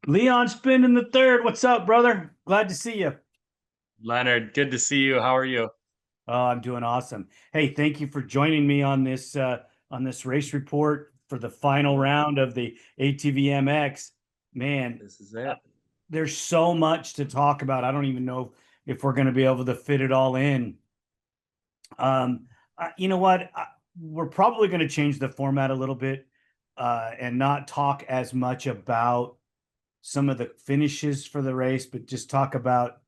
Leon Spin the third. What's up, brother? Glad to see you. Leonard, good to see you. How are you? Oh, I'm doing awesome. Hey, thank you for joining me on this race report for the final Yeah, round of the ATV MX. Man, this is uh, it. there's so much to talk about. I don't even know if we're going to be able to fit it all in. You know what? We're probably going to change the format a little bit and not talk as much about some of the finishes for the race, but just talk about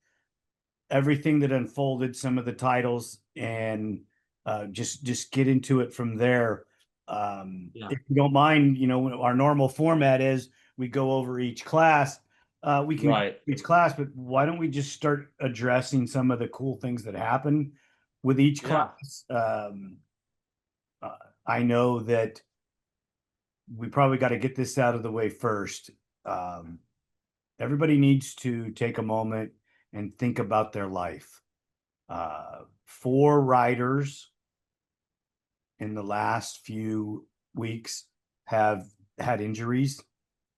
everything that unfolded, some of the titles, and just get into it from there. Yeah. If you don't mind, our normal format is we go over each class. We can go Right. over each class, but why don't we just start addressing some of the cool things that happen with each Yeah. class? Uh, I know that we probably got to get this out of the way first. Um, Everybody needs to take a moment and think about their life. Four riders in the last few weeks have had injuries.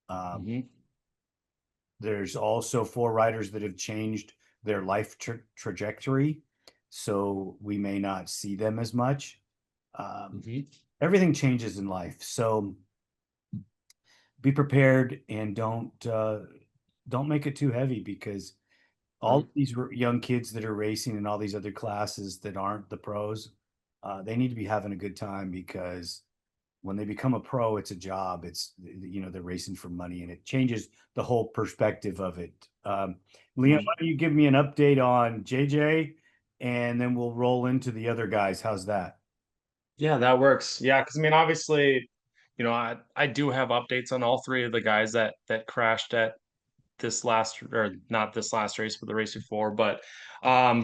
Um, hmm there's also four riders that have changed their life trajectory, so we may not see them as much. Um, hmm Everything changes in life, so be prepared and don't make it too heavy because all Right. of these young kids that are racing in all these other classes that aren't the pros, they need to be having a good time because when they become a pro, it's a job. They're racing for money and it changes the whole perspective of it. Leon, Right. why don't you give me an update on JJ and then we'll roll into the other guys. How's that? Yeah, that works. Yeah, because I mean, obviously, I do have updates on all three of the guys that crashed at this last or not this last race, but the race before. But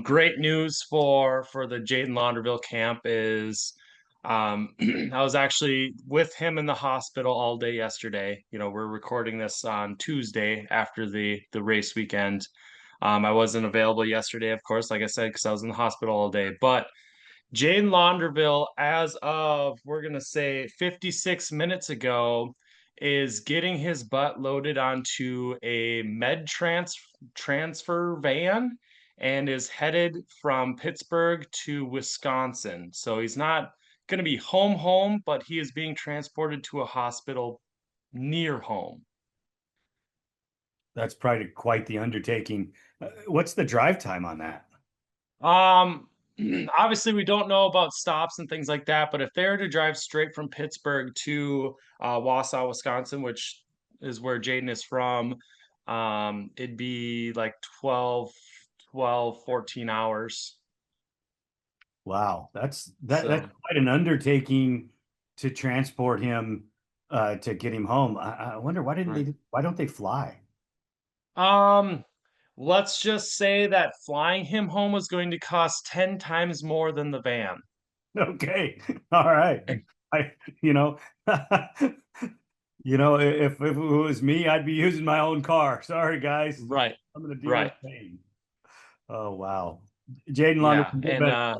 great news for the Jaden Londerville camp is I was actually with him in the hospital all day yesterday. We're recording this on Tuesday after the race weekend. I wasn't available yesterday, of course, like I said, because I was in the hospital all day. But Jaden Londerville, as of we're gonna say 56 minutes ago, is getting his butt loaded onto a transfer van and is headed from Pittsburgh to Wisconsin. So he's not gonna be home, but he is being transported to a hospital near home. That's probably quite the undertaking. What's the drive time on that? Um, Obviously, we don't know about stops and things like that, but if they were to drive straight from Pittsburgh to Wausau, Wisconsin, which is where Jaden is from, it'd be like 14 hours. Wow, that's So, quite an undertaking to transport him to get him home. I wonder right. why don't they fly? Um, let's just say that flying him home was going to cost 10 times more than the van. Okay. All right. I you know if it was me, I'd be using my own car. Sorry guys. Right. I'm gonna deal with Right. pain. Oh wow. Jaden Londa, Yeah. get And better.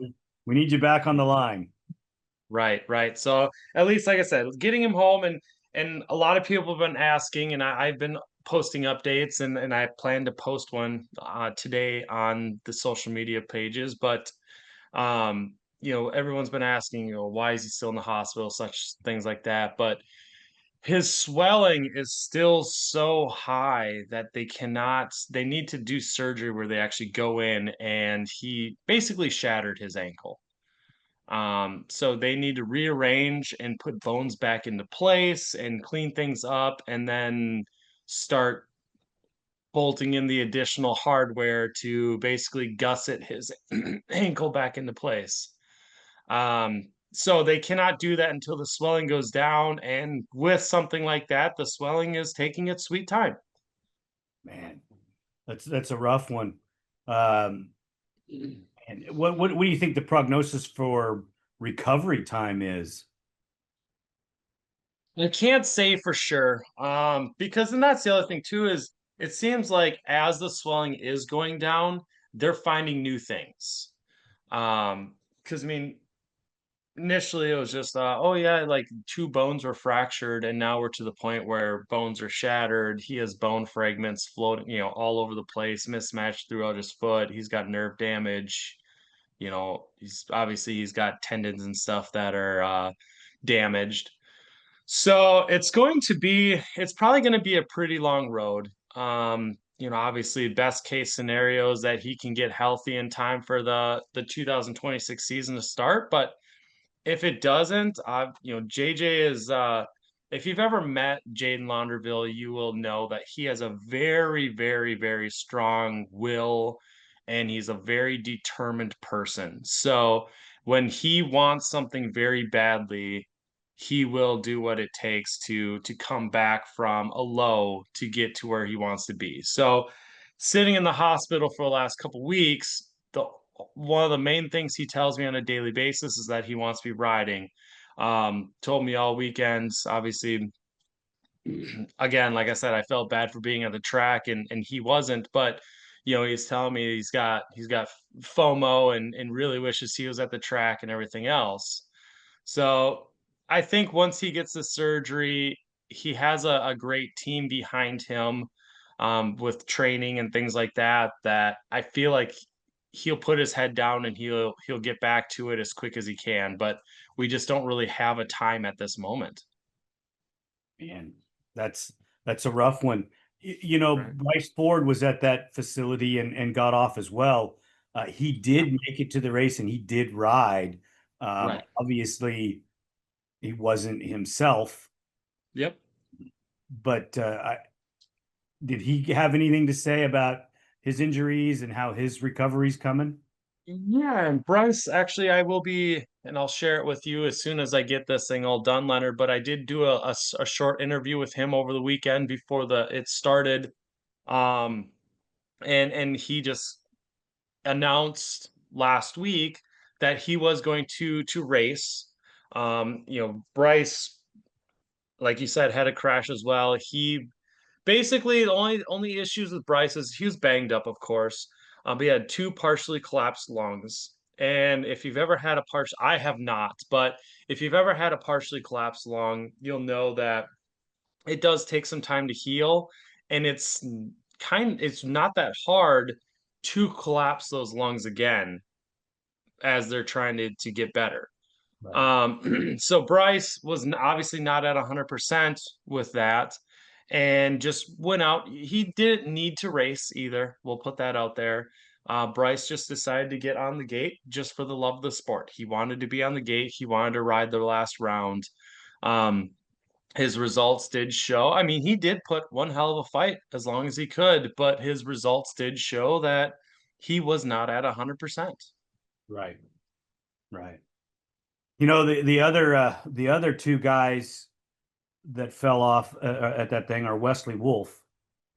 We need you back on the line. right, right. So at least, like I said, getting him home and a lot of people have been asking, and I've been posting updates, and I plan to post one today on the social media pages. But everyone's been asking, why is he still in the hospital, such things like that. But his swelling is still so high that they need to do surgery where they actually go in, and he basically shattered his ankle. So they need to rearrange and put bones back into place and clean things up and then start bolting in the additional hardware to basically gusset his ankle back into place. So they cannot do that until the swelling goes down. And with something like that, the swelling is taking its sweet time. Man, that's a rough one. Um, and what do you think the prognosis for recovery time is? I can't say for sure. Because and that's the other thing too is it seems like as the swelling is going down, they're finding new things. Because I mean, initially it was just oh yeah, like two bones were fractured, and now we're to the point where bones are shattered. He has bone fragments floating, all over the place, mismatched throughout his foot. He's got nerve damage. He's got tendons and stuff that are damaged. So it's probably going to be a pretty long road. Obviously, best case scenario is that he can get healthy in time for the 2026 season to start. But if it doesn't, JJ is if you've ever met Jaden Londerville, you will know that he has a very, very, very strong will, and he's a very determined person. So when he wants something very badly, he will do what it takes to come back from a low to get to where he wants to be. So sitting in the hospital for the last couple weeks, the one of the main things he tells me on a daily basis is that he wants to be riding. Told me all weekends, obviously, again, like I said, I felt bad for being at the track and he wasn't, but he's telling me he's got FOMO and really wishes he was at the track and everything else. So I think once he gets the surgery, he has a great team behind him, with training and things like that, that I feel like he'll put his head down and he'll get back to it as quick as he can. But we just don't really have a time at this moment. Man, that's that's a rough one. Right. Bryce Ford was at that facility and got off as well. He Yeah. did make it to the race and he did ride. Right. Obviously, he wasn't himself, Yep. but did he have anything to say about his injuries and how his recovery's coming? Yeah, and Bryce, actually, I will be, and I'll share it with you as soon as I get this thing all done, Leonard. But I did do a short interview with him over the weekend before the it started. Um, and he just announced last week that he was going to race. Bryce, like you said, had a crash as well. He basically, the only issues with Bryce is he was banged up, of course. He had two partially collapsed lungs. And if you've ever had a partial, I have not, but if you've ever had a partially collapsed lung, you'll know that it does take some time to heal, and it's not that hard to collapse those lungs again as they're trying to get better. Right. So Bryce was obviously not at 100% with that, and just went out. He didn't need to race either. We'll put that out there. Bryce just decided to get on the gate just for the love of the sport. He wanted to be on the gate. He wanted to ride the last round. Um, his results did show. I mean, he did put one hell of a fight as long as he could, but his results did show that he was not at 100%. Right. Right. The other two guys that fell off at that thing are Wesley Wolfe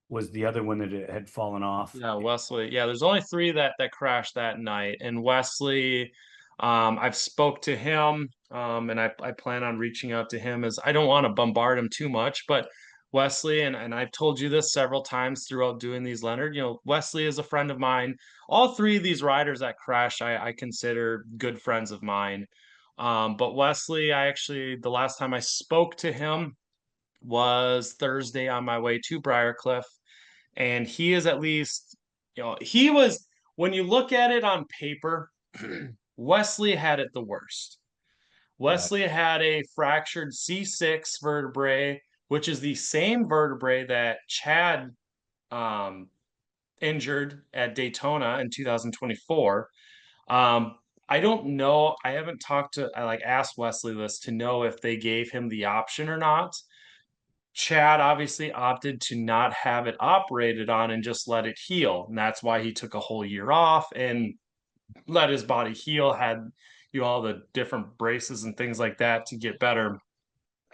was the other one that had fallen off. Yeah, Wesley. Yeah, there's only three that crashed that night, and Wesley, I've spoke to him, and I plan on reaching out to him as I don't want to bombard him too much, but Wesley, and I've told you this several times throughout doing these, Leonard. Wesley is a friend of mine. All three of these riders that crashed, I consider good friends of mine. But Wesley, the last time I spoke to him was Thursday on my way to Briarcliff, and he is at least, he was, when you look at it on paper, Wesley had it the worst. Right. Wesley had a fractured C6 vertebrae, which is the same vertebrae that Chad um, injured at Daytona in 2024. Um, I don't know. I haven't I like asked Wesley this to know if they gave him the option or not. Chad obviously opted to not have it operated on and just let it heal. And that's why he took a whole year off and let his body heal, had all the different braces and things like that to get better.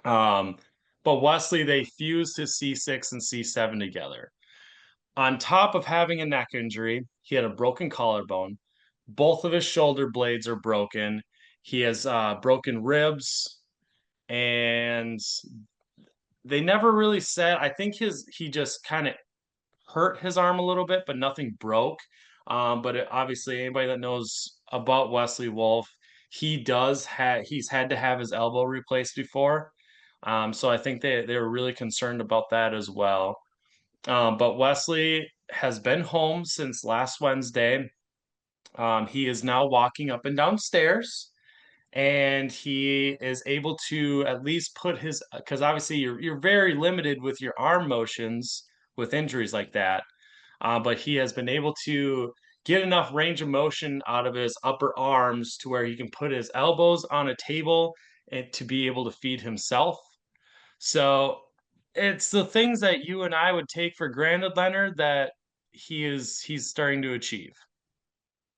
Um, but Wesley, they fused his C6 and C7 together. On top of having a neck injury, he had a broken collarbone. Both of his shoulder blades are broken. He has broken ribs, and they never really said. I think he just kind of hurt his arm a little bit, but nothing broke. But obviously, anybody that knows about Westley Wolfe, he's had to have his elbow replaced before. So I think they were really concerned about that as well. But Wesley has been home since last Wednesday. He is now walking up and down stairs, and he is able to at least put his, because obviously you're very limited with your arm motions with injuries like that. But he has been able to get enough range of motion out of his upper arms to where he can put his elbows on a table and to be able to feed himself. So it's the things that you and I would take for granted, Leonard, that he's starting to achieve.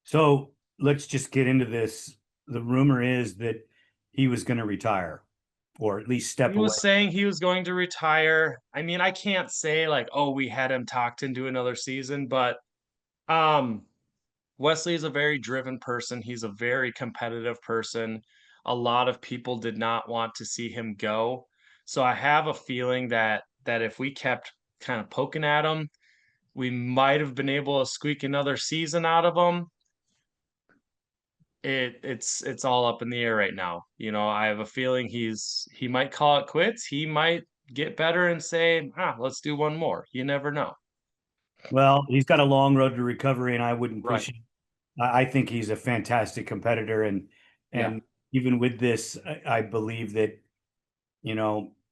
So let's just get into this. The rumor is that he was going to retire or at least step He away. was saying he was going to retire. I mean, I can't say like, oh, we had him talked into another season, but um Wesley is a very driven person. He's a very competitive person. A lot of people did not want to see him go. So I have a feeling that if we kept kind of poking at him, we might have been able to squeak another season out of him. It's all up in the air right now. You know, I have a feeling he might call it quits. He might get better and say, let's do one more. You never know. Well, he's got a long road to recovery, and I wouldn't Right. push him. I think he's a fantastic competitor, and Yeah. and even with this, I believe that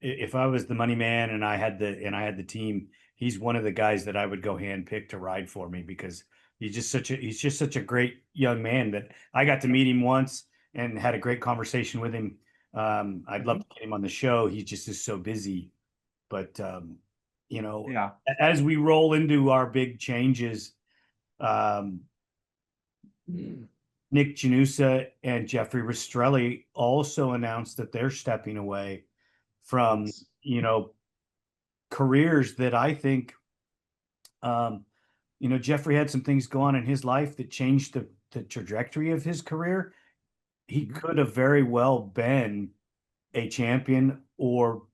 if I was the money man and I had the team, he's one of the guys that I would go handpick to ride for me because he's just such a great young man that I got to meet him once and had a great conversation with him. I'd love Mhm. to get him on the show. He just is so busy, but you know, Yeah. as we roll into our big changes, um, Mm. Nick Janusa and Jeffrey Rastrelli also announced that they're stepping away from, Yes. careers that I think, um, Jeffrey had some things go on in his life that changed the trajectory of his career. He Mhm. could have very well been a champion or,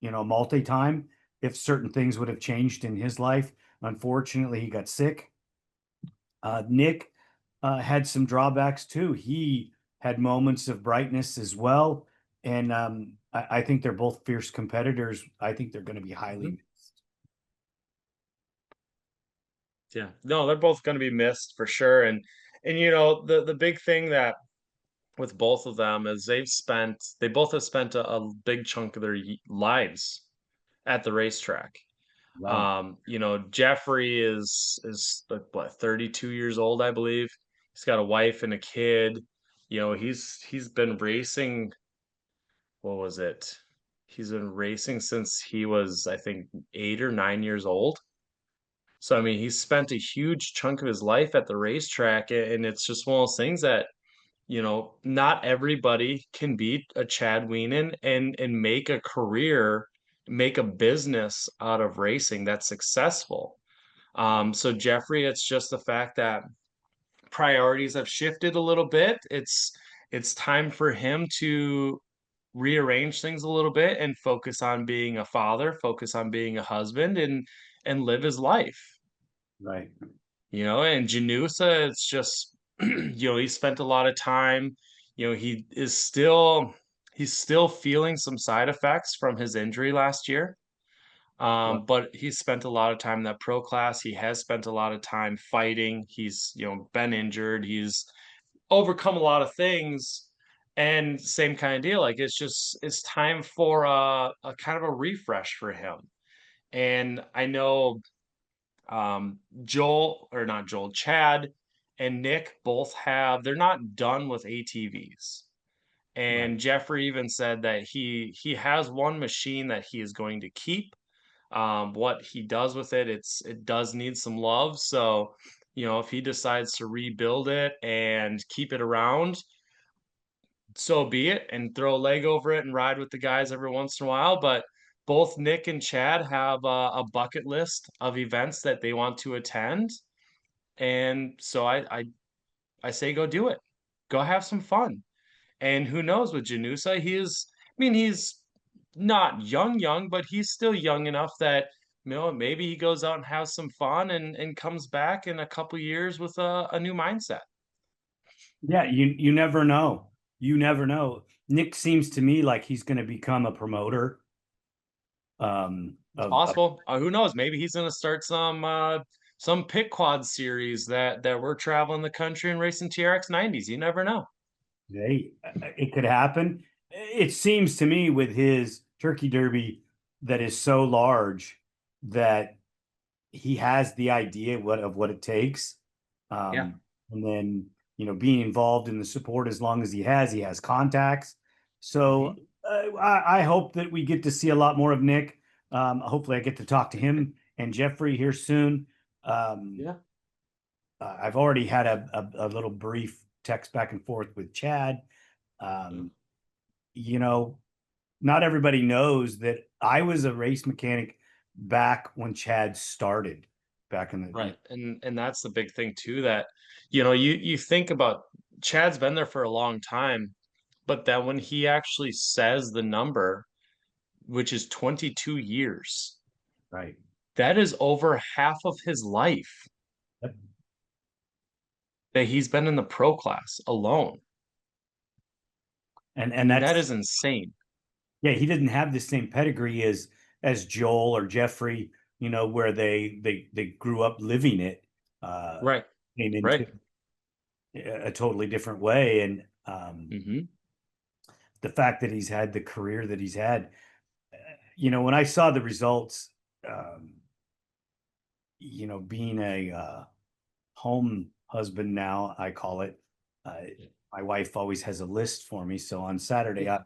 multi-time if certain things would have changed in his life. Unfortunately, he got sick. Nick had some drawbacks too. He had moments of brightness as well. And I think they're both fierce competitors. I think they're going to be highly Mhm. missed. Yeah. No, they're both gonna be missed for sure, and the big thing that with both of them is they both have spent a big chunk of their lives at the racetrack. Right. Jeffrey is like, what, 32 years old, I believe. He's got a wife and a kid. He's been racing, what was it? He's been racing since he was, I think, 8 or 9 years old. So I mean, he's spent a huge chunk of his life at the racetrack, and it's just one of those things that not everybody can beat a Chad Wienen and make a career, make a business out of racing that's successful. So Jeffrey, it's just the fact that priorities have shifted a little bit. It's time for him to rearrange things a little bit and focus on being a father, focus on being a husband, and live his life. Right. And Janusa, it's just, he spent a lot of time, he's still feeling some side effects from his injury last year. Right. But he's spent a lot of time in that pro class. He has spent a lot of time fighting. He's, been injured. He's overcome a lot of things. And same kind of deal. Like it's time for a kind of a refresh for him. And I know Joel, or not Joel, Chad and Nick both they're not done with ATVs. Right. And Jeffrey even said that he has one machine that he is going to keep. What he does with it, it does need some love. So, if he decides to rebuild it and keep it around, so be it, and throw a leg over it and ride with the guys every once in a while. But both Nick and Chad have a bucket list of events that they want to attend, and so I say go do it. Go have some fun. And who knows with Janusa, I mean, he's not young, but he's still young enough that maybe he goes out and has some fun and comes back in a couple years with a new mindset. Yeah, you never know. You never know. Nick seems to me like he's going to become a promoter. It's Of possible. Who knows? Maybe he's going to start some pit quad series that we're traveling the country and racing TRX 90s. You never know. hey, it could happen. It seems to me with his turkey derby that is so large that he has the idea what it takes. Yeah. And then, being involved in the support as long as he has contacts. So Hmm. I hope that we get to see a lot more of Nick. Hopefully I get to talk to him and Jeffrey here soon. Um, Yeah. I've already had a little brief text back and forth with Chad. Um, you know, not everybody knows that I was a race mechanic back when Chad started back in the, Right. And that's the big thing too, that you think about Chad's been there for a long time, but that when he actually says the number, which is 22 years, right. that is over half of his life Yep. that he's been in the pro class alone. And I and mean, that is that's insane. yeah, he didn't have the same pedigree as Joel or Jeffrey, where they grew up living it, uh Right. came into Right. a totally different way. And Hmm. the fact that he's had the career that he's had, when I saw the results, um, being a home husband now, I call it. Uh, my wife always has a list for me. So on Saturday, I'm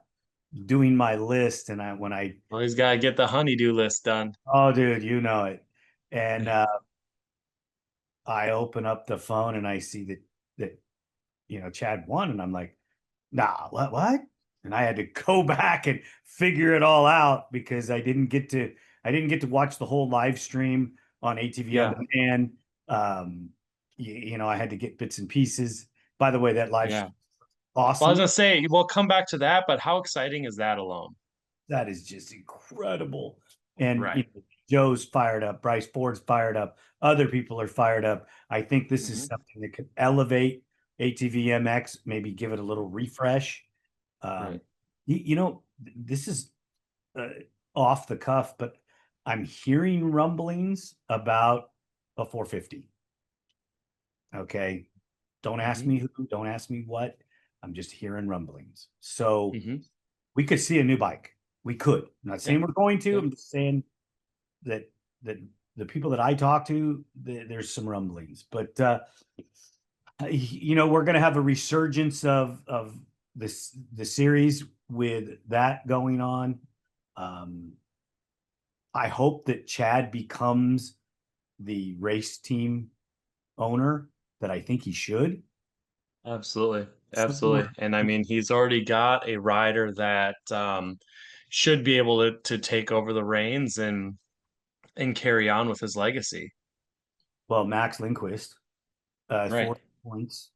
doing my list, and when I, Well, he's got to get the honeydew list done. oh, dude, you know it. And I open up the phone and I see that Chad won, and I'm like, nah, what? And I had to go back and figure it all out because I didn't get to watch the whole live stream on ATV on Yeah. demand. I had to get bits and pieces. By the way, that live Yeah. stream, Well, I was awesome. gonna say we'll come back to that, but how exciting is that alone? That is just incredible. And Right. Joe's fired up, Bryce Ford's fired up, other people are fired up. I think this is Hmm. something that could elevate ATV MX, maybe give it a little refresh. Um, Right. this is uh, off the cuff, but I'm hearing rumblings about a 450. Okay. Don't ask Hmm. me who, don't ask me what. I'm just hearing rumblings. So Hmm. we could see a new bike. We could. I'm not Yeah. saying we're going to. Yeah. I'm just saying that that the people that I talk to, there's some rumblings. But we're going to have a resurgence of the series with that going on. Um, I hope that Chad becomes the race team owner that I think he should. Absolutely. Somewhere. Absolutely. And I mean, he's already got a rider that should be able to take over the reins and carry on with his legacy. Well, Max Lindquist, Right. 4 points,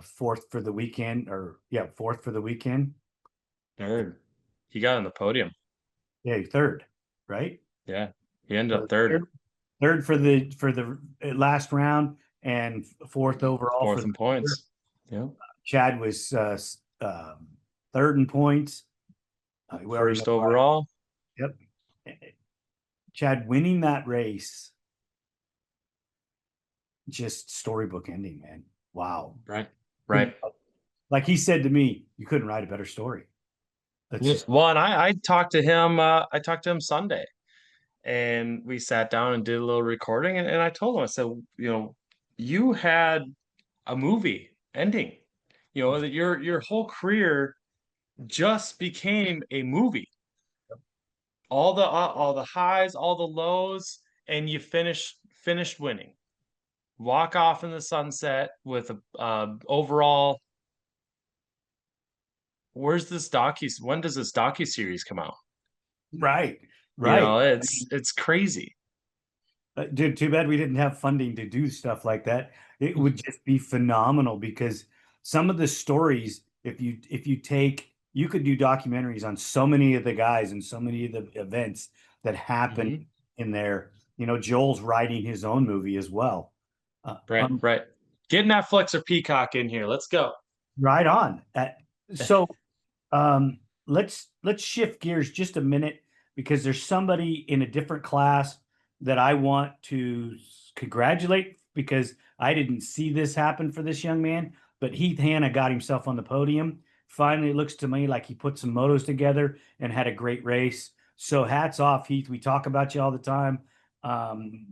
fourth for the weekend, or yeah, fourth for the weekend. Third. He got on the podium. Yeah, third, right? Yeah. He ended up So third. third for the last round, and fourth overall for Fourth the in year. points. Yeah. Chad was third in points. We already know First why. overall. Yep. Chad winning that race, just storybook ending, man. Wow. Right. Couldn't, Right. like he said to me, you couldn't write a better story. That's Yeah. just Well, and I talked to him, I talked to him Sunday, and we sat down and did a little recording, and I told him, I said, you had a movie ending. That your whole career just became a movie. All the highs, all the lows, and you finished winning. Walk off in the sunset with a overall. Where's this docu? When does this docu series come out? right. Right. I mean, It's crazy. dude, too bad we didn't have funding to do stuff like that. It would just be phenomenal because some of the stories, if you take, you could do documentaries on so many of the guys and so many of the events that happen Hmm. in there. Joel's writing his own movie as well. Uh, Right, um, right. Get Netflix or Peacock in here. Let's go. Right on. So um, let's shift gears just a minute because there's somebody in a different class that I want to congratulate because I didn't see this happen for this young man, but Heath Hanna got himself on the podium. Finally, it looks to me like he put some motos together and had a great race. So hats off, Heath. We talk about you all the time.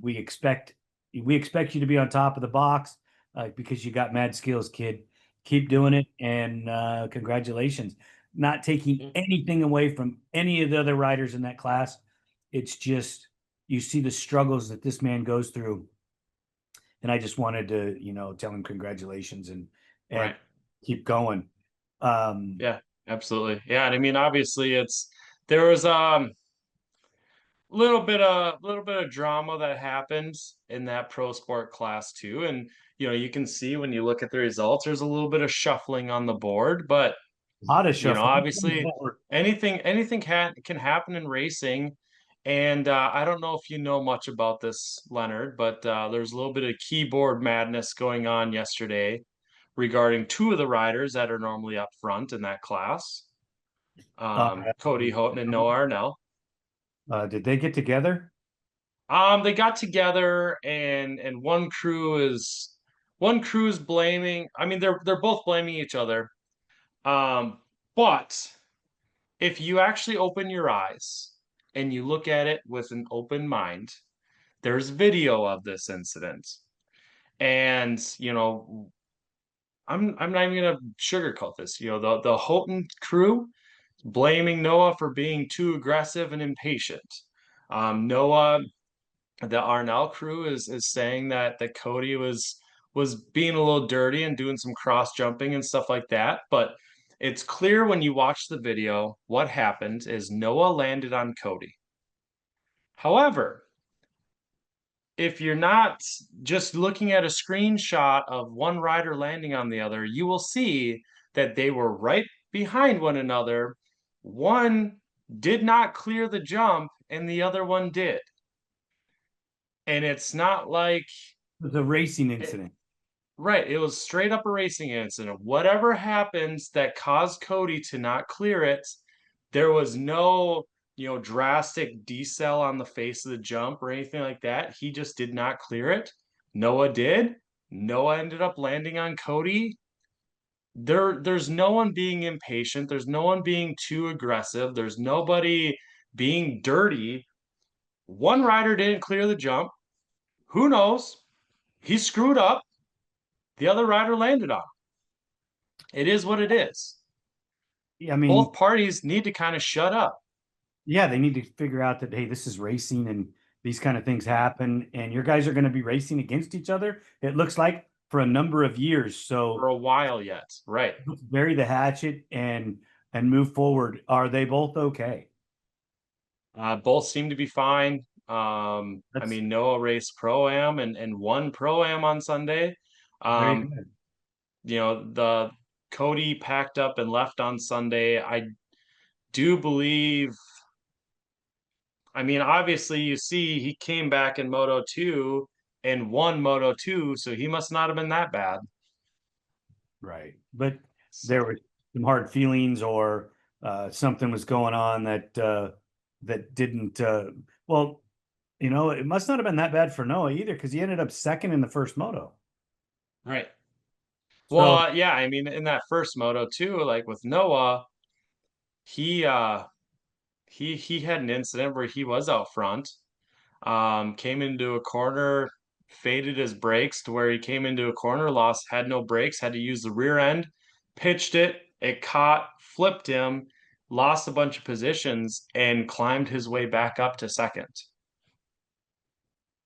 We expect you to be on top of the box because you got mad skills, kid. Keep doing it, and congratulations. Not taking anything away from any of the other riders in that class. It's just you see the struggles that this man goes through, and I just wanted to, tell him congratulations and Right. keep going. Um, Yeah, absolutely. Yeah, and I mean, obviously, there was little bit of drama that happens in that pro sport class too, and you can see when you look at the results, there's a little bit of shuffling on the board, but a lot of shuffling. obviously, anything can happen in racing. And I don't know if you know much about this, Leonard, but there's a little bit of keyboard madness going on yesterday regarding two of the riders that are normally up front in that class, Uh, Cody Houghton and Noah Arnel. did they get together? They got together, and one crew is blaming. I mean, they're both blaming each other. But if you actually open your eyes and you look at it with an open mind, there's video of this incident. And, I'm not even gonna sugarcoat this. The Houghton crew blaming Noah for being too aggressive and impatient. Noah, the Arnell crew is saying that Cody was being a little dirty and doing some cross jumping and stuff like that. But it's clear when you watch the video, what happened is Noah landed on Cody. However, if you're not just looking at a screenshot of one rider landing on the other, you will see that they were right behind one another. One did not clear the jump and the other one did. And it's not like The racing it, incident. right, it was straight up a racing incident. Whatever happens that caused Cody to not clear it, there was no, drastic decel on the face of the jump or anything like that. He just did not clear it. Noah did. Noah ended up landing on Cody. There's no one being impatient. There's no one being too aggressive. There's nobody being dirty. One rider didn't clear the jump. Who knows? He screwed up. The other rider landed on him. It is what it is. I mean, Both parties need to kind of shut up. yeah, they need to figure out that, hey, this is racing and these kind of things happen, and your guys are going to be racing against each other. It looks like for a number of years. For So a while yet. Right. let's bury the hatchet and move forward. Are they both okay? Both seem to be fine. I That's mean, Noah raced pro-am and won pro-am on Sunday. very Um, good. the Cody packed up and left on Sunday. I do believe, I mean, obviously you see he came back in Moto 2 and won Moto 2, so he must not have been that bad. Right. But there So were some hard feelings or something was going on that didn't well, it must not have been that bad for Noah either because he ended up second in the first moto. right. So Well, yeah, I mean, in that first Moto too, like with Noah, he he had an incident where he was out front, came into a corner, faded his brakes to where he came into a corner, had no brakes, had to use the rear end, pitched it, it caught, flipped him, lost a bunch of positions, and climbed his way back up to second.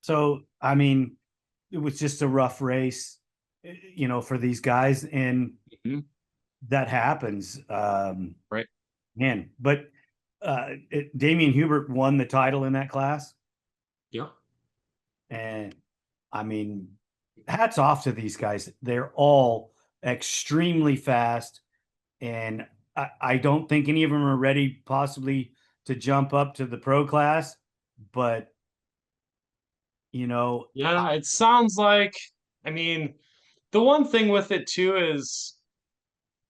so I mean, it was just a rough race, for these guys, and Mhm. that happens. Right. Man, but Damian Hubert won the title in that class, Yeah. and I mean, hats off to these guys. They're all extremely fast, and I don't think any of them are ready, possibly, to jump up to the pro class. But you know, Yeah, it sounds like, I mean, the one thing with it too is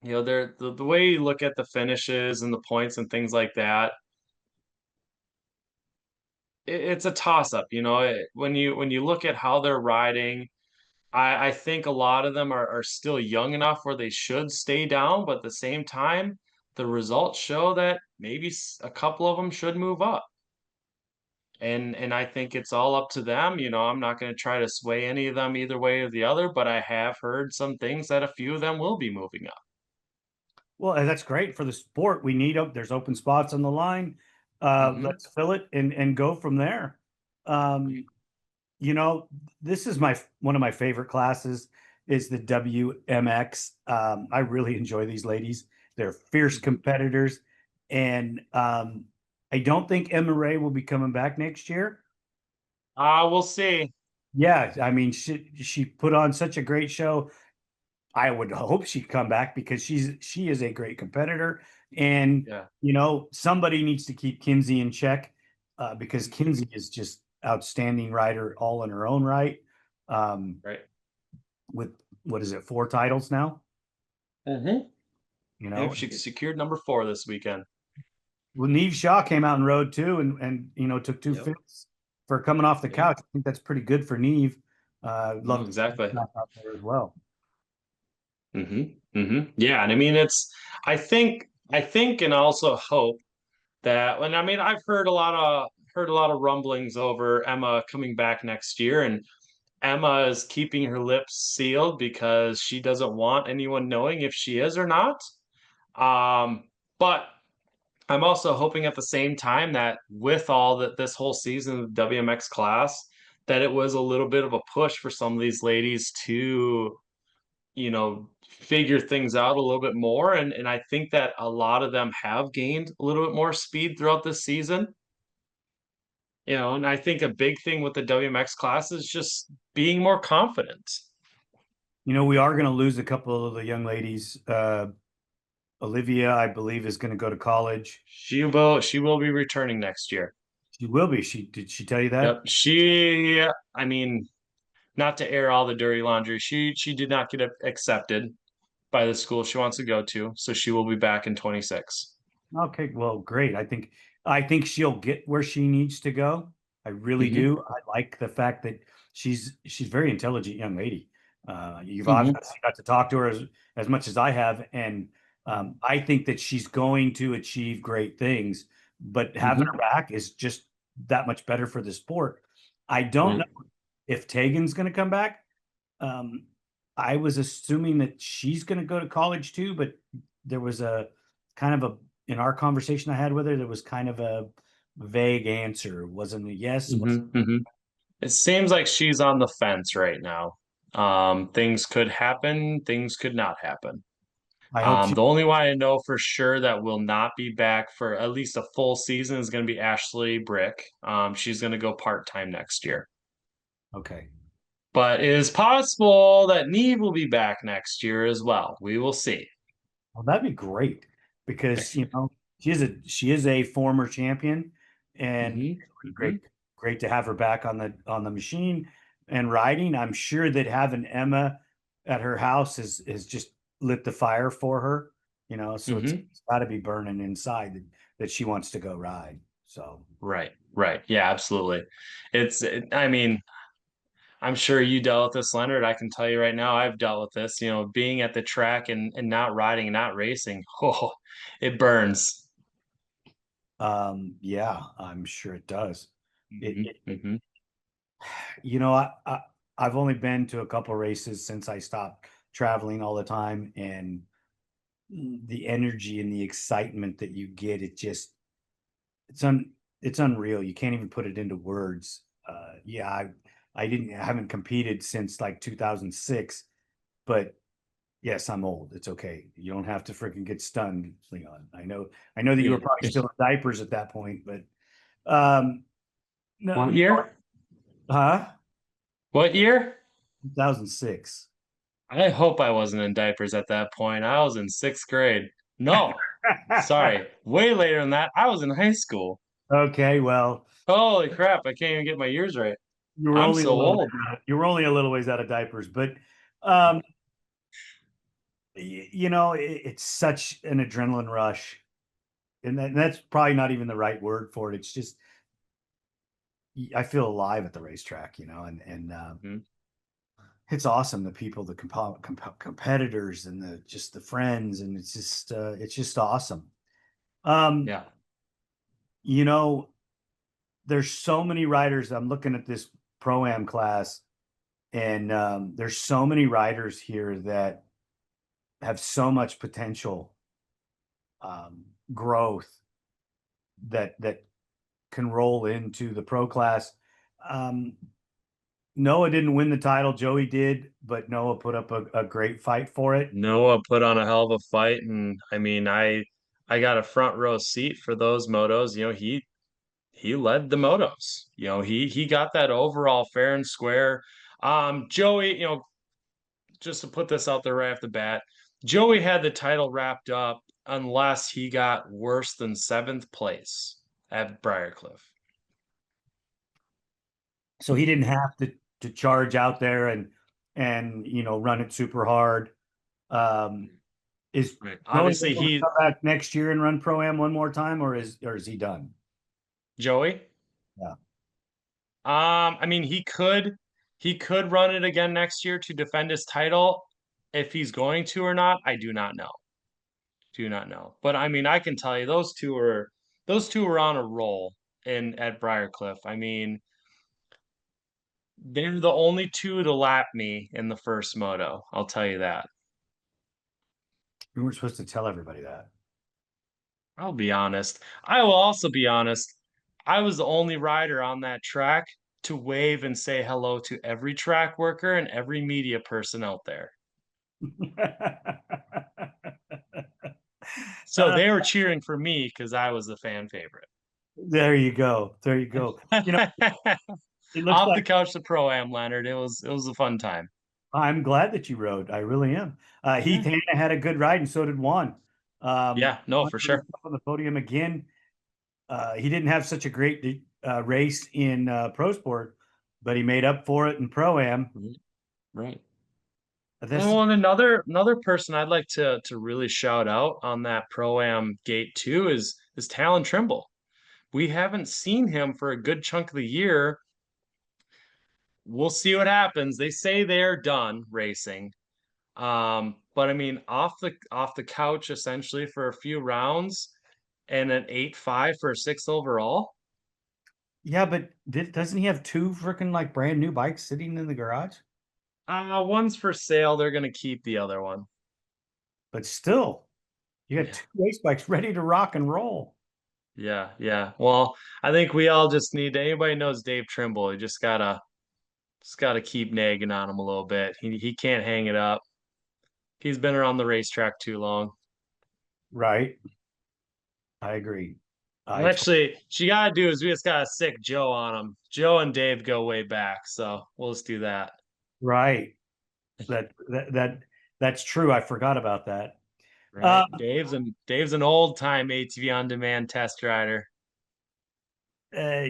the way you look at the finishes and the points and things like that, it's a toss up. When you look at how they're riding, I think a lot of them are still young enough where they should stay down, but at the same time, the results show that maybe a couple of them should move up. And I think it's all up to them. I'm not going to try to sway any of them either way or the other, but I have heard some things that a few of them will be moving up. Well, and that's great for the sport. We need there's open spots on the line. Hmm. Let's fill it and go from there. Um, you know, this is my one of my favorite classes is the WMX. I really enjoy these ladies. They're fierce competitors, and I don't think Emma Ray will be coming back next year. We'll see. Yeah, I mean, she put on such a great show. I would hope she'd come back because she is a great competitor, and Yeah. somebody needs to keep Kinsey in check because Kinsey is just outstanding rider all in her own right. Um, Right. with what is it, 4 titles now? Mm-hmm. You Yep, know, she secured number 4 this weekend. well, Neve Shaw came out and rode too, and took two Yep. fifths for coming off the Yep. couch. I think that's pretty good for Neve. No, Love to see exactly. her out there as well. Mm-hmm. Mm-hmm. Yeah, and I mean I think and also hope that and I mean I've heard a lot of rumblings over Emma coming back next year, and Emma is keeping her lips sealed because she doesn't want anyone knowing if she is or not. But I'm also hoping at the same time that with all that this whole season of the WMX class, that it was a little bit of a push for some of these ladies to, figure things out a little bit more. And I think that a lot of them have gained a little bit more speed throughout this season. And I think a big thing with the WMX class is just being more confident. We are going to lose a couple of the young ladies. Olivia, I believe, is going to go to college. She will be returning next year. She will be. Did she tell you that? Yep. I mean, not to air all the dirty laundry, she did not get accepted by the school she wants to go to, so she will be back in 26. Okay, well, great. I think she'll get where she needs to go. I really Hmm. do. I like the fact that she's a very intelligent young lady. You've Hmm. obviously got to talk to her as much as I have, and I think that she's going to achieve great things. But having her Hmm. back is just that much better for the sport. I don't know Right. if Tegan's going to come back. Um, I was assuming that she's going to go to college too, but there was a kind of a in our conversation I had with her, there was kind of a vague answer. It wasn't a yes. Hmm. Hmm. It seems like she's on the fence right now. Things could happen, things could not happen. I hope she. The only one I know for sure that will not be back for at least a full season is going to be Ashley Brick. She's going to go part-time next year. Okay. But it is possible that Neve will be back next year as well. We will see. Well, that'd be great because she is a former champion, and Hmm. it would be Hmm. great to have her back on the machine and riding. I'm sure that having Emma at her house has just lit the fire for her. So it's Hmm. got to be burning inside that she wants to go ride. So Right, right. Yeah, absolutely. I mean, I'm sure you dealt with this, Leonard. I can tell you right now, I've dealt with this, being at the track and not riding and not racing. Oh, it burns. yeah, I'm sure it does. It, Hmm. it Hmm. you know, I've only been to a couple races since I stopped traveling all the time, and the energy and the excitement that you get, it's un it's unreal. You can't even put it into words. Yeah, I haven't competed since like 2006, but yes, I'm old. It's okay. You don't have to freaking get stunned, Leon. I know that you were Yeah. probably still in diapers at that point, but no, What year? huh? What year? 2006. I hope I wasn't in diapers at that point. I was in sixth grade. No, sorry, way later than that. I was in high school. Okay, well, Holy crap, I can't even get my years right. you were I'm only a so little bit old. you were only a little ways out of diapers, but um It's such an adrenaline rush, and that's probably not even the right word for it. It's just I feel alive at the racetrack, and Mhm. it's awesome. The people, the competitors, and the friends, and it's just awesome. Um, Yeah. you know, there's so many riders. I'm looking at this pro-am class, and there's so many riders here that have so much potential, growth that can roll into the pro class. Um, Noah didn't win the title, Joey did, but Noah put up a great fight for it. Noah put on a hell of a fight, and I mean, I got a front row seat for those motos. He led the motos. He got that overall fair and square. Joey, just to put this out there right off the bat, Joey had the title wrapped up unless he got worse than seventh place at Briarcliff. So he didn't have to charge out there and run it super hard. Um, is Right. Noah Obviously, going to come back next year and run pro am one more time, or is he done? Joey. Yeah. I mean, he could run it again next year to defend his title. If he's going to or not, I do not know. Do not know. But I mean, I can tell you those two were on a roll in at Briarcliff. I mean, they're the only two to lap me in the first moto. I'll tell you that. We weren't supposed to tell everybody that. I'll be honest. I will also be honest. I was the only rider on that track to wave and say hello to every track worker and every media person out there. So Uh, they were cheering for me because I was the fan favorite. there you go. There you go. It looks Off the like couch to pro am, Leonard. It was a fun time. I'm glad that you rode. I really am. Heath Yeah. Hanna had a good ride, and so did Juan. Yeah, no, Juan for put sure. himself on the podium again. He didn't have such a great race in Pro Sport, but he made up for it in Pro Am. Mhm. Right. This Oh, and another person I'd like to really shout out on that pro am gate too is Talon Trimble. We haven't seen him for a good chunk of the year. We'll see what happens. They say they're done racing. But I mean, off the couch essentially for a few rounds and an 8.5 for a sixth overall. Yeah, but doesn't he have two freaking like brand new bikes sitting in the garage? One's for sale. They're gonna keep the other one. But still, you got Yeah. two race bikes ready to rock and roll. Yeah, yeah. Well, I think we all just need anybody knows Dave Trimble. You just gotta keep nagging on him a little bit. He can't hang it up. He's been around the racetrack too long. Right. I agree. Well, actually, what you gotta do is we just gotta sick Joe on him. Joe and Dave go way back, so we'll just do that. Right. That's true. I forgot about that. Right. Uh, Dave's an old time ATV on demand test rider. uh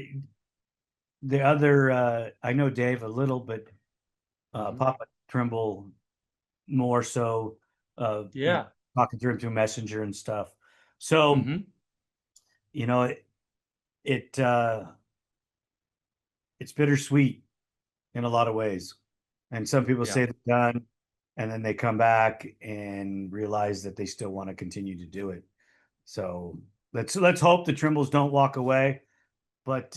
the other I know Dave a little, but Mhm. Papa Trimble more so, uh you know Yeah. talking through him through Messenger and stuff. So, Hmm. you know, it it's bittersweet in a lot of ways. And some people Yeah. say they're done, and then they come back and realize that they still want to continue to do it. So let's hope the Trimbles don't walk away. But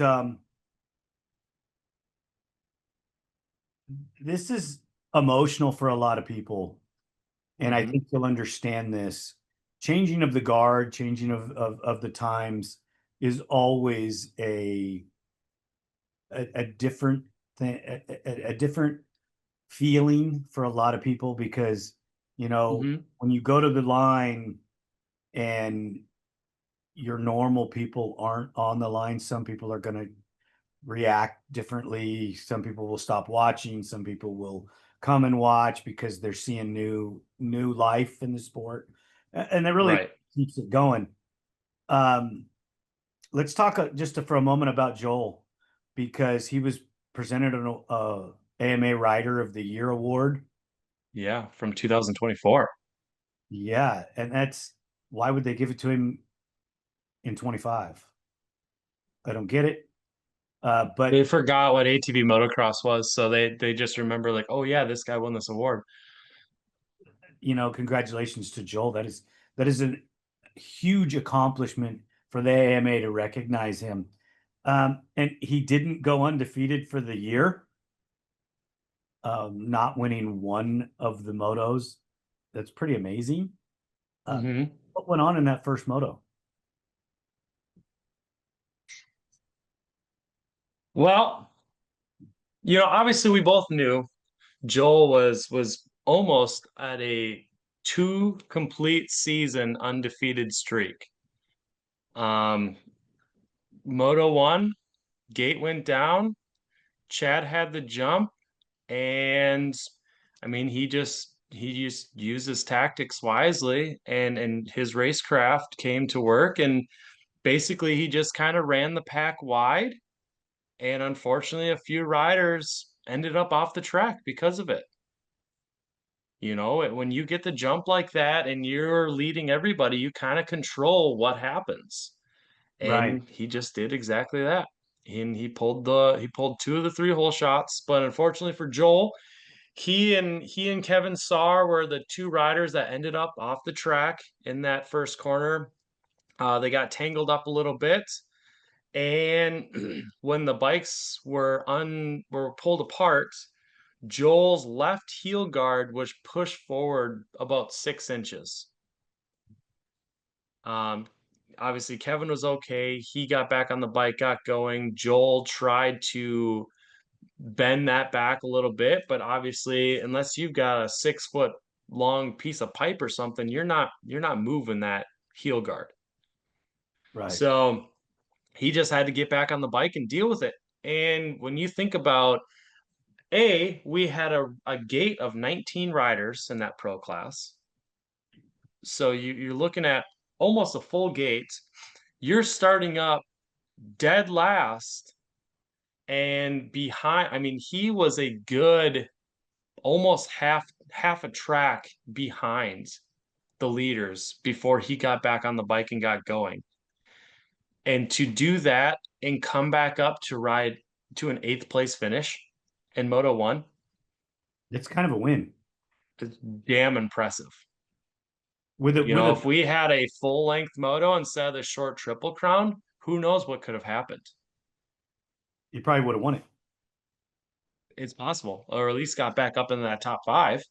this is emotional for a lot of people, and I Hmm. think you'll understand this. Changing of the guard, changing of the times is always a different thing, a different feeling for a lot of people because Hmm. when you go to the line and your normal people aren't on the line, some people are going to react differently. Some people will stop watching. Some people will come and watch because they're seeing new life in the sport, and that really Right. keeps it going. Um, let's talk just for a moment about Joel because he was presented an AMA Rider of the Year award. Yeah. From 2024. Yeah, and that's why would they give it to him in 25? I don't get it. They But forgot what ATV motocross was, so they just remember like, oh yeah, this guy won this award. congratulations to Joel. That is a huge accomplishment for the AMA to recognize him. And he didn't go undefeated for the year, not winning one of the motos. That's pretty amazing. Hmm. What went on in that first moto? Well, obviously we both knew Joel was almost at a two complete season undefeated streak. Um, Moto 1, gate went down, Chad had the jump, and I mean he just used his tactics wisely, and his racecraft came to work, and basically he just kind of ran the pack wide, and unfortunately a few riders ended up off the track because of it. When you get the jump like that and you're leading everybody, you kind of control what happens. Right. And he just did exactly that. And he pulled two of the three hole shots, but unfortunately for Joel, he and Kevin Saar were the two riders that ended up off the track in that first corner. They got tangled up a little bit, and when the bikes were pulled apart, Joel's left heel guard was pushed forward about 6 inches. Um, Obviously, Kevin was okay. He got back on the bike, got going. Joel tried to bend that back a little bit, but obviously, unless you've got a 6 foot long piece of pipe or something, you're not moving that heel guard. Right. So he just had to get back on the bike and deal with it. And when you think about we had a gate of 19 riders in that pro class. So you're looking at almost a full gate. You're starting up dead last and behind. I mean, he was a good almost half a track behind the leaders before he got back on the bike and got going. And to do that and come back up to ride to an eighth place finish in Moto 1 It's kind of a win. is damn impressive. With a with If a we had a full length moto instead of the short triple crown, who knows what could have happened? You probably would have won it. It's possible, or at least got back up in that top five.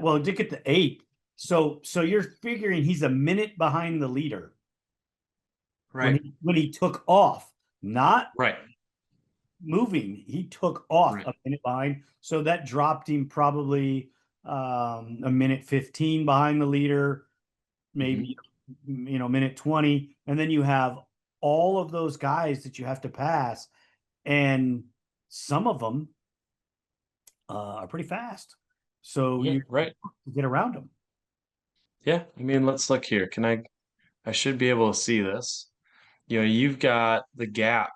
Well, it did get to 8. So you're figuring he's a minute behind the leader when Right. he took off, not Right. moving. He took off Right. a minute behind. So that dropped him probably a minute 15 behind the leader, Mhm. maybe minute 20. And then you have all of those guys that you have to pass, and some of them are pretty fast. So Yeah. you Right. get around them. Yeah. I mean, let's look here. I should be able to see this. You've got the gap.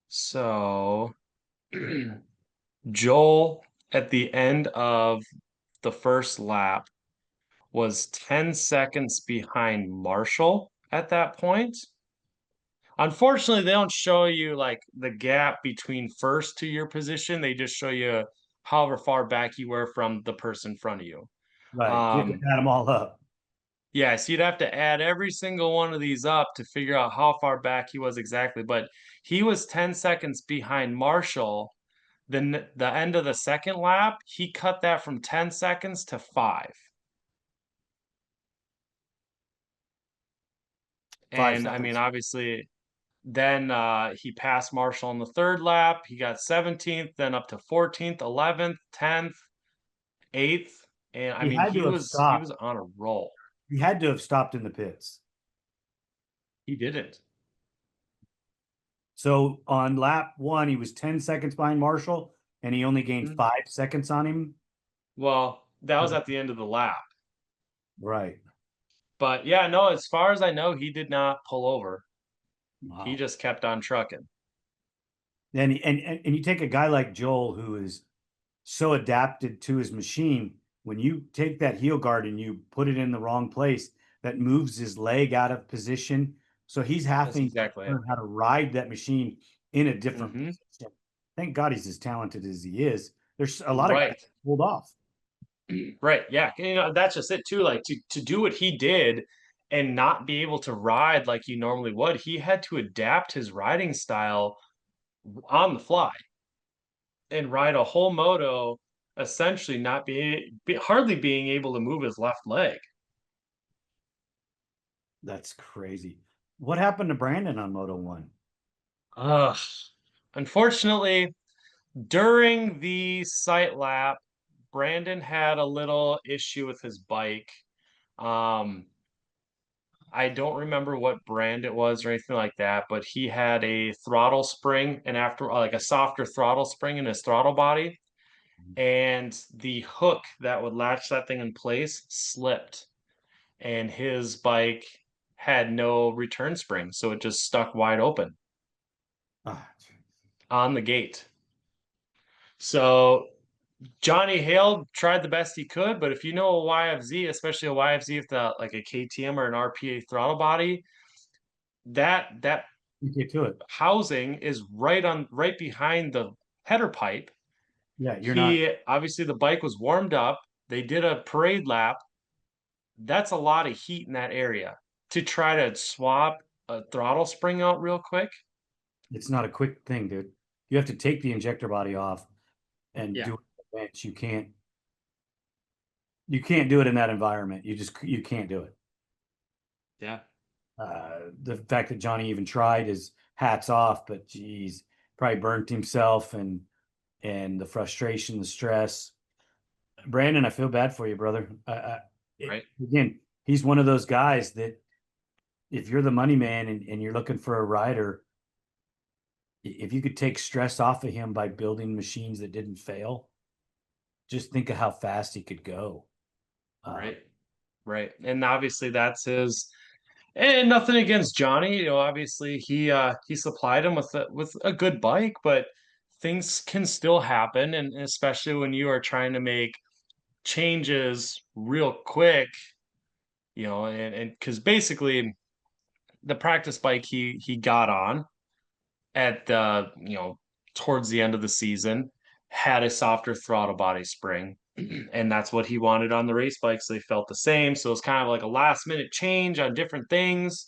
So Joel at the end of the first lap was 10 seconds behind Marshall at that point. Unfortunately, they don't show you like the gap between first to your position. They just show you however far back you were from the person in front of you. Right. You can Um, add them all up. yeah, so you'd have to add every single one of these up to figure out how far back he was exactly. But he was 10 seconds behind Marshall. Then the end of the second lap, he cut that from 10 seconds to 5. 5 And I mean, seconds. obviously, then he passed Marshall on the third lap. He got 17th, then up to 14th, 11th, 10th, 8th, and I He mean had to have he was stopped. on a roll. He had to have stopped in the pits. He didn't. So on lap 1, he was 10 seconds behind Marshall, and he only gained Mhm. 5 seconds on him. Well, that was at the end of the lap. Right. But yeah, no, as far as I know, he did not pull over. He Wow. just kept on trucking. And you take a guy like Joel who is so adapted to his machine. when you take that heel guard and you put it in the wrong place, that moves his leg out of position. So he's That's having to exactly it. learn how to ride that machine in a different Hmm. position. Thank God he's as talented as he is. There's a lot of guys Right. pulled off. Right. Yeah. That's just it too. Like to do what he did and not be able to ride like he normally would, he had to adapt his riding style on the fly and ride a whole moto, essentially not hardly being able to move his left leg. That's crazy. What happened to Brandon on Moto 1? Ugh. Unfortunately, during the sight lap, Brandon had a little issue with his bike. Um, I don't remember what brand it was or anything like that, but he had a throttle spring and after like a softer throttle spring in his throttle body, and the hook that would latch that thing in place slipped, and his bike had no return spring, so it just stuck wide open Ah, on the gate. So Johnny Hale tried the best he could, but if you know a YFZ, especially a YFZ with like a KTM or an RPA throttle body, that you get to it. housing is right behind the header pipe. Yeah, you're not. He obviously the bike was warmed up. They did a parade lap. That's a lot of heat in that area to try to swap a throttle spring out real quick. It's not a quick thing, dude. You have to take the injector body off and Yeah. do it on the bench. You can't do it in that environment. You can't do it. Yeah. The fact that Johnny even tried is hats off, but geez, probably burnt himself and the frustration, the stress. Brandon, I feel bad for you, brother. Right. Again, he's one of those guys that if you're the money man and you're looking for a rider, if you could take stress off of him by building machines that didn't fail, just think of how fast he could go. Uh, Right. Right. And obviously that's his. And nothing against Johnny, obviously he supplied him with a good bike, but things can still happen, and especially when you are trying to make changes real quick, and because basically the practice bike he got on at towards the end of the season had a softer throttle body spring, and that's what he wanted on the race bike, so they felt the same. So it's kind of like a last minute change on different things.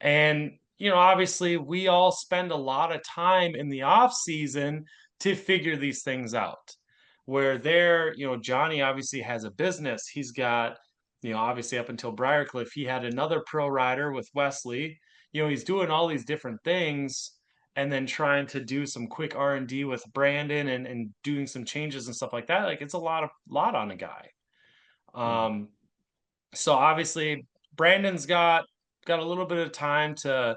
And, obviously we all spend a lot of time in the off season to figure these things out. Where there, Johnny obviously has a business. He's got, obviously up until Briarcliff, he had another pro rider with Westley. He's doing all these different things and then trying to do some quick R&D with Brandon and doing some changes and stuff like that. Like it's a lot on a guy. Um, so obviously Brandon's got a little bit of time to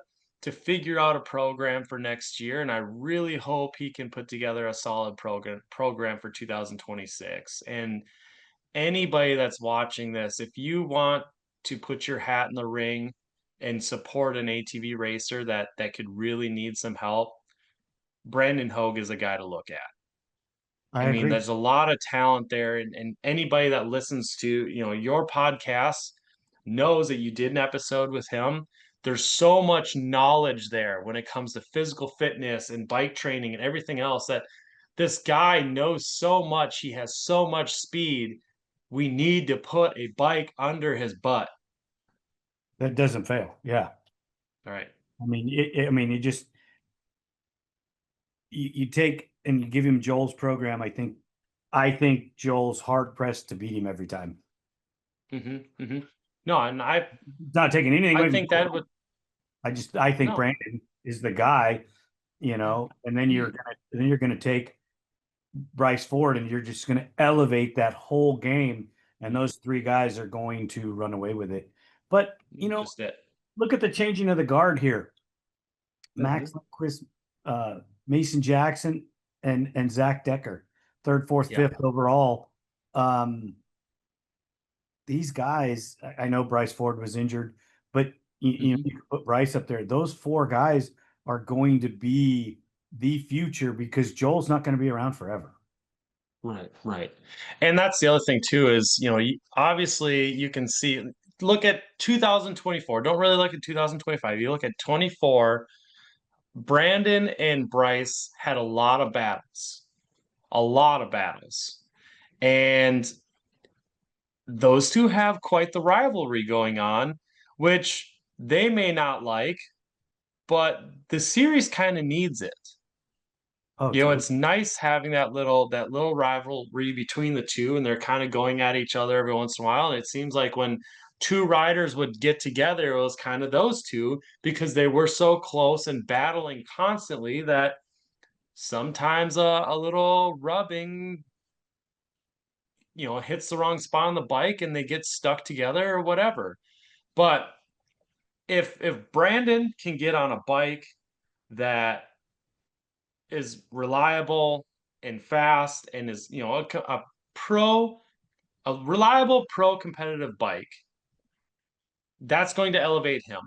figure out a program for next year, and I really hope he can put together a solid program for 2026. And anybody that's watching this, if you want to put your hat in the ring and support an ATV racer that could really need some help, Brandon Hogue is a guy to look at. I I mean, agree. there's a lot of talent there, and anybody that listens to, your podcast knows that you did an episode with him. There's so much knowledge there when it comes to physical fitness and bike training and everything else that this guy knows so much. He has so much speed. We need to put a bike under his butt. That doesn't fail. Yeah. All right. I mean, you take and you give him Joel's program. I think Joel's hard pressed to beat him every time. No, and It's not taking anything I away from think that Joel. would I think no. Brandon is the guy, Yeah. and then you're gonna take Bryce Ford and you're just gonna elevate that whole game, and those three guys are going to run away with it. But Just it. look at the changing of the guard here. Mhm. Max Lindquist, uh, Mason Jackson, and Zach Decker, third, fourth, Yeah. fifth overall. Um, these guys, I know Bryce Ford was injured, but Mhm. you can put Bryce up there. Those four guys are going to be the future because Joel's not going to be around forever. Right, right. And that's the other thing too is, obviously you can see, look at 2024. Don't really look at 2025. You look at 24, Brandon and Bryce had a lot of battles. And those two have quite the rivalry going on, which they may not like, but the series kind of needs it. Oh, totally. It's nice having that little rivalry between the two, and they're kind of going at each other every once in a while. And it seems like when two riders would get together, it was kind of those two because they were so close and battling constantly that sometimes a little rubbing, hits the wrong spot on the bike and they get stuck together or whatever. But if Brandon can get on a bike that is reliable and fast and is pro a reliable pro competitive bike, that's going to elevate him.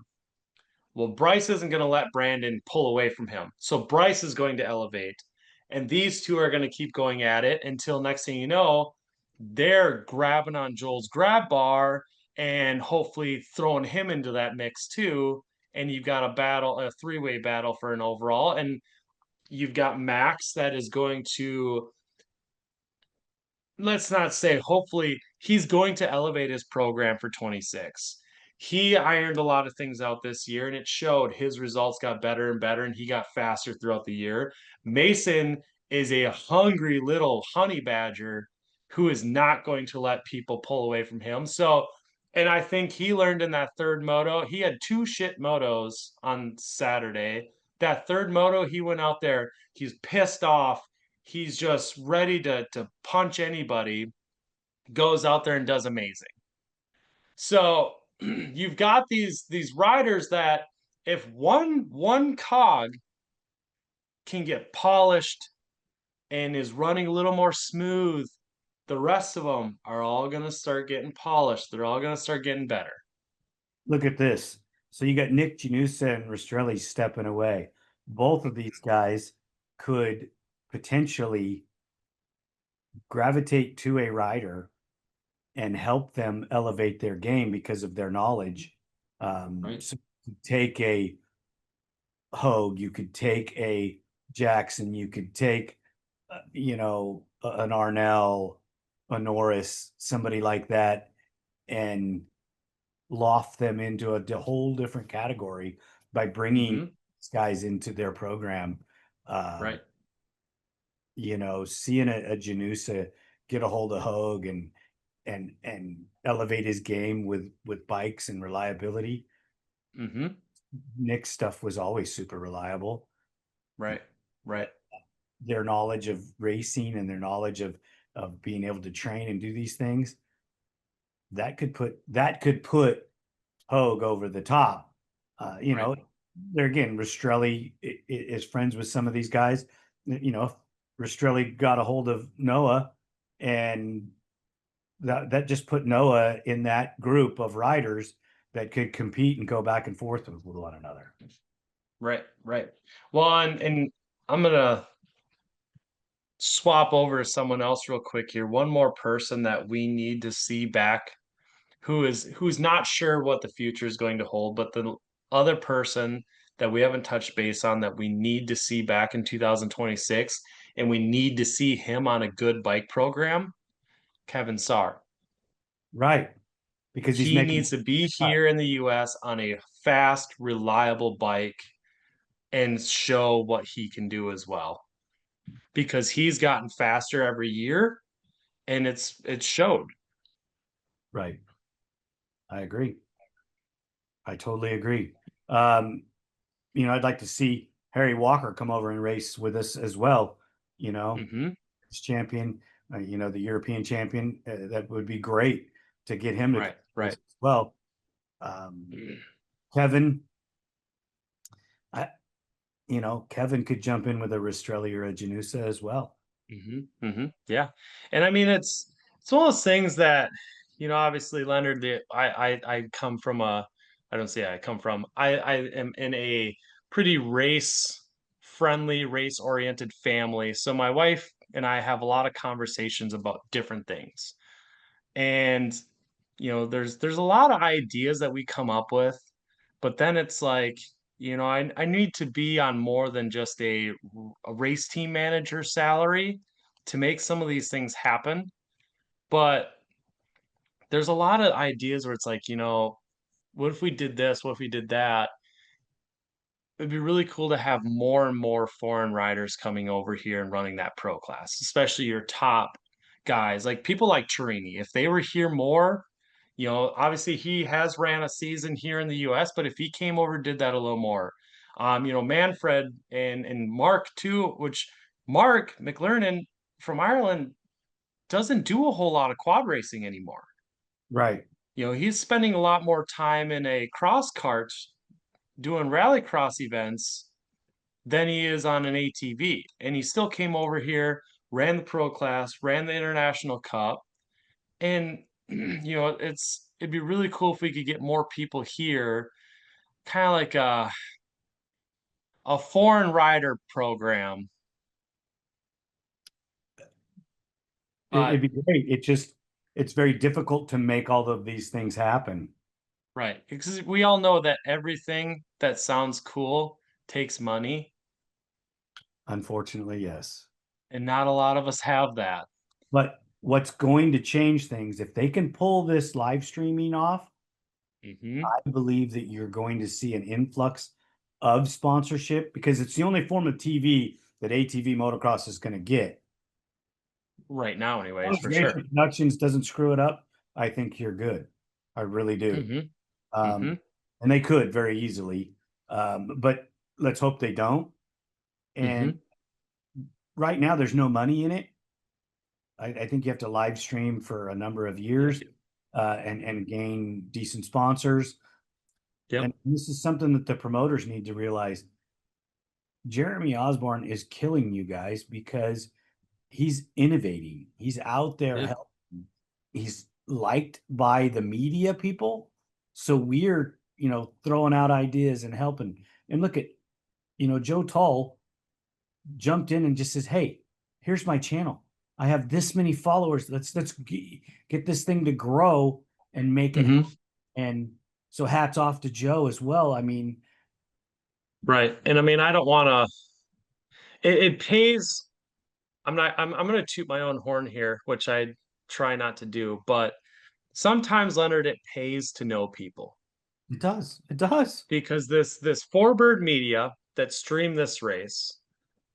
Well, Bryce isn't going to let Brandon pull away from him, so Bryce is going to elevate, and these two are going to keep going at it until next thing you know, they're grabbing on Joel's grab bar and hopefully throwing him into that mix too, and you've got a three-way battle for an overall. And you've got Max that is going to, let's not say, hopefully, he's going to elevate his program for 26. He ironed a lot of things out this year, and it showed his results got better and better, and he got faster throughout the year. Mason is a hungry little honey badger who is not going to let people pull away from him. So, and I think he learned in that third moto, he had two shit motos on Saturday. That third moto, he went out there, he's pissed off, he's just ready to punch anybody, goes out there and does amazing. So you've got these riders that if one cog can get polished and is running a little more smooth, the rest of them are all going to start getting polished. They're all going to start getting better. Look at this. So you got Nick Janusa and Rastrelli stepping away. Both of these guys could potentially gravitate to a rider and help them elevate their game because of their knowledge. Right. So take a Hogue, you could take a Jackson, you could take, an Arnel, a Norris, somebody like that, and loft them into a whole different category by bringing Mm-hmm. these guys into their program. Right. Seeing a Janusa get a hold of Hogue and elevate his game with bikes and reliability. Mm-hmm. Nick's stuff was always super reliable. Right. Right. Their knowledge of racing and their knowledge of being able to train and do these things that could put Hogue over the top. Right. There again, Rastrelli is friends with some of these guys. If Rastrelli got a hold of Noah, and that just put Noah in that group of riders that could compete and go back and forth with one another. Right. Right. Well, and I'm gonna swap over to someone else real quick here. One more person that we need to see back who's not sure what the future is going to hold, but the other person that we haven't touched base on that we need to see back in 2026, and we need to see him on a good bike program, Kevin Saar. Right. Because he's He making needs to be here in the US on a fast, reliable bike and show what he can do as well. Because he's gotten faster every year and it showed. right. I agree. I totally agree. Um, I'd like to see Harry Walker come over and race with us as well. You know, Mm-hmm. as champion, the European champion. That would be great to get him to Right, right. as well. Um, Kevin, I, Kevin could jump in with a Rastrelli or a Janusa as well. Yeah. And I mean it's one of those things that, obviously Leonard, I come from I don't say I come from, I am in a pretty race friendly, race oriented family. So my wife and I have a lot of conversations about different things. And there's a lot of ideas that we come up with, but then it's like, I need to be on more than just a race team manager salary to make some of these things happen. But there's a lot of ideas where it's like, what if we did this? What if we did that? It'd be really cool to have more and more foreign riders coming over here and running that pro class, especially your top guys, like people like Turini. If they were here more, obviously he has ran a season here in the US, but if he came over and did that a little more, Manfred and Mark too, which Mark McLernan from Ireland doesn't do a whole lot of quad racing anymore. Right. He's spending a lot more time in a cross cart doing rallycross events than he is on an ATV. And he still came over here, ran the pro class, ran the international cup. And it'd be really cool if we could get more people here, kind of like a foreign rider program. It'd be great. It's very difficult to make all of these things happen. Right. Because we all know that everything that sounds cool takes money. Unfortunately, yes. And not a lot of us have that. But what's going to change things, if they can pull this live streaming off, I believe that you're going to see an influx of sponsorship because it's the only form of TV that ATV motocross is going to get. Right now, anyways, As for Nation sure. Productions doesn't screw it up, I think you're good. I really do. And they could very easily. But let's hope they don't. And right now, there's no money in it. I think you have to live stream for a number of years and gain decent sponsors. Yep. And this is something that the promoters need to realize. Jeremy Osborn is killing you guys because he's innovating. He's out there helping. He's liked by the media people. So we're, throwing out ideas and helping. And look at, Joe Tull jumped in and just says, "Hey, here's my channel. I have this many followers. Let's get this thing to grow and make it happen." And so hats off to Joe as well. I mean, right. And I mean, I don't want to, it pays. I'm going to toot my own horn here, which I try not to do, but sometimes, Leonard, it pays to know people. It does. It does. Because this Forbird Media that streamed this race,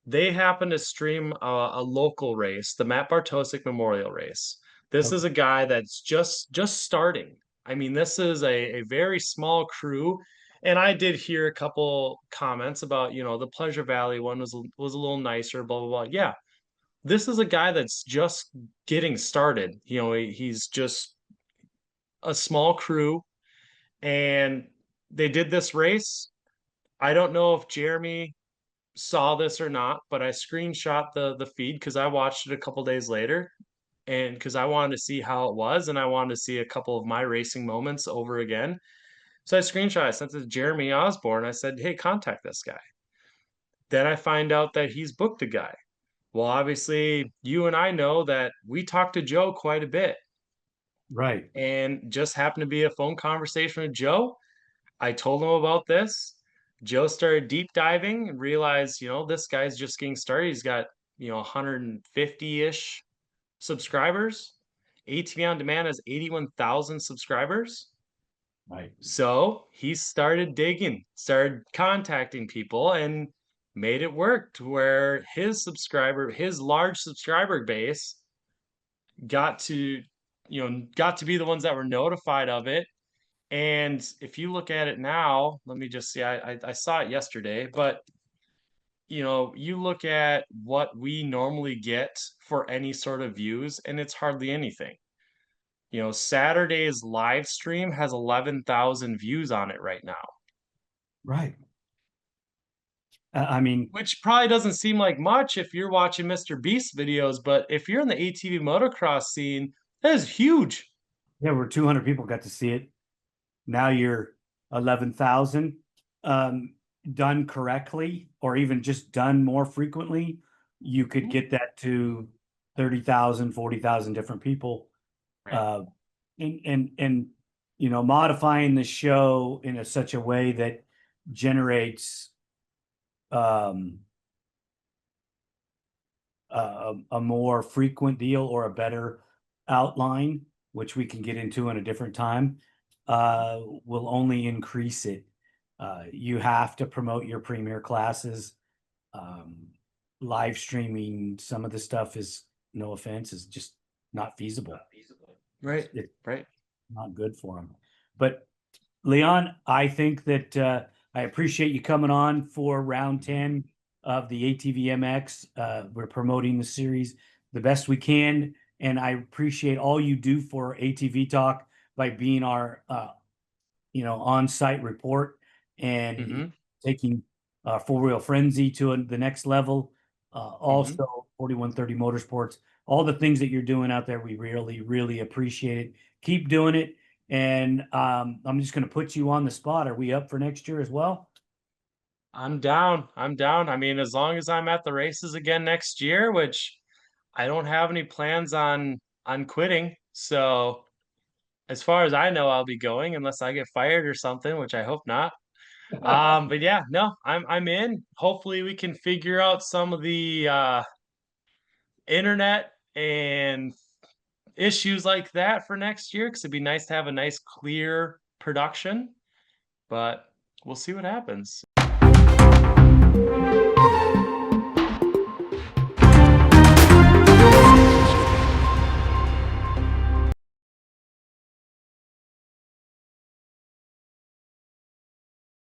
they happen to stream a local race, the Matt Bartosik Memorial Race. This is a guy that's just starting. I mean, this is a very small crew. And I did hear a couple comments about, the Pleasure Valley one was a little nicer, blah, blah, blah. Yeah, this is a guy that's just getting started. He's just a small crew, and they did this race. I don't know if Jeremy saw this or not, but I screenshot the feed because I watched it a couple days later, and because I wanted to see how it was, and I wanted to see a couple of my racing moments over again. So I sent it to Jeremy Osborn. I said, "Hey, contact this guy." Then I find out that he's booked a guy. Well, obviously, you and I know that we talked to Joe quite a bit. Right. And just happened to be a phone conversation with Joe. I told him about this. Joe started deep diving and realized, this guy's just getting started. He's got, 150-ish subscribers. ATV On Demand has 81,000 subscribers. Right. So he started digging, started contacting people, and made it work to where his large subscriber base got to be the ones that were notified of it. And if you look at it now, let me just see, I saw it yesterday, but you look at what we normally get for any sort of views, and it's hardly anything. Saturday's live stream has 11,000 views on it right now. Right. I mean, which probably doesn't seem like much if you're watching Mr. Beast videos, but if you're in the ATV motocross scene, that is huge. yeah, we're 200 people got to see it. Now you're 11,000 done correctly, or even just done more frequently. you could get that to 30,000, 40,000 different people. Right. And modifying the show in such a way that generates um a more frequent deal or a better outline, which we can get into in a different time, will only increase it. You have to promote your premier classes. Um, Live streaming some of the stuff is, no offense, is just not feasible. Right. It's Right. not good for them. But Leon, I think that I appreciate you coming on for round 10 of the ATV MX. We're promoting the series the best we can, and I appreciate all you do for ATV Talk by being our on-site report and Mm-hmm. taking Four Wheel Frenzy to the next level. Mm-hmm. Also 4130 Motorsports, all the things that you're doing out there, we really, really appreciate it. Keep doing it. And I'm just going to put you on the spot. Are we up for next year as well? I'm down. I'm down. I mean, as long as I'm at the races again next year, which I don't have any plans on quitting. So as far as I know, I'll be going unless I get fired or something, which I hope not. But yeah, no, I'm in. Hopefully we can figure out some of the internet and issues like that for next year, because it'd be nice to have a nice clear production, but we'll see what happens.